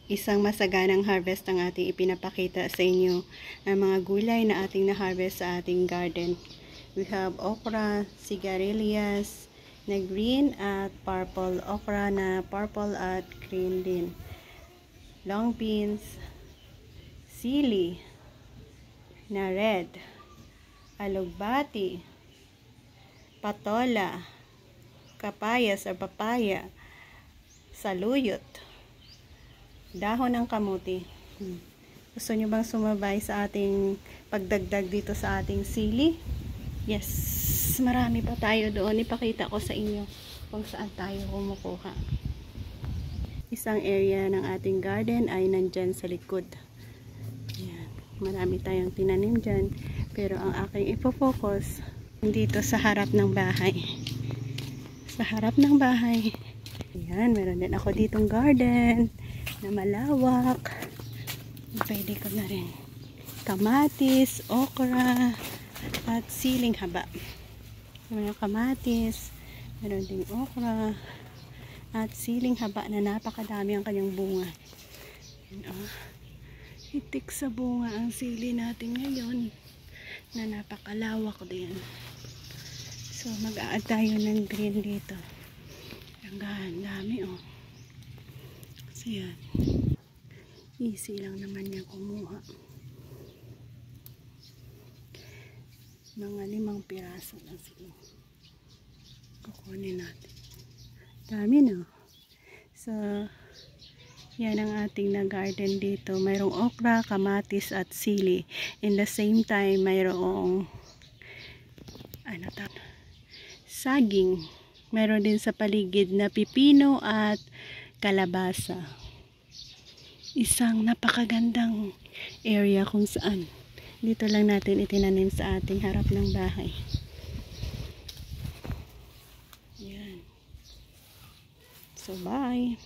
Isang masaganang harvest ang ating ipinapakita sa inyo ng mga gulay na ating na-harvest sa ating garden. We have okra, sigarilyas na green at purple, okra na purple at green din, long beans, sili na red, alugbati, patola, kapayas or papaya, saluyot, dahon ng kamuti. Gusto nyo bang sumabay sa ating pagdagdag dito sa ating sili? Yes, marami pa tayo doon. Ipakita ko sa inyo kung saan tayo kumukuha. Isang area ng ating garden ay nandyan sa likod. Ayan, marami tayong tinanim dyan. Pero ang aking ipofocus dito sa harap ng bahay. Sa harap ng bahay. Ayan, meron din ako ditong garden na malawak. Pwede ko na rin kamatis, okra, at siling haba. Meron kamatis, meron ding okra, at siling haba na napakadami ang kanyang bunga. Hitik sa bunga ang sili natin ngayon na napakalawak din. So mag-a-add tayo ng green dito. Ang dami So yan. Easy lang naman niya kumuha. Mga 5 piraso lang sila. Kukunin natin. Dami na. So yan ang ating na garden dito. Mayroong okra, kamatis at sili. In the same time, mayroong saging. Mayroon din sa paligid na pipino at kalabasa. Isang napakagandang area kung saan dito lang natin itinanim sa ating harap ng bahay. Yan. So bye.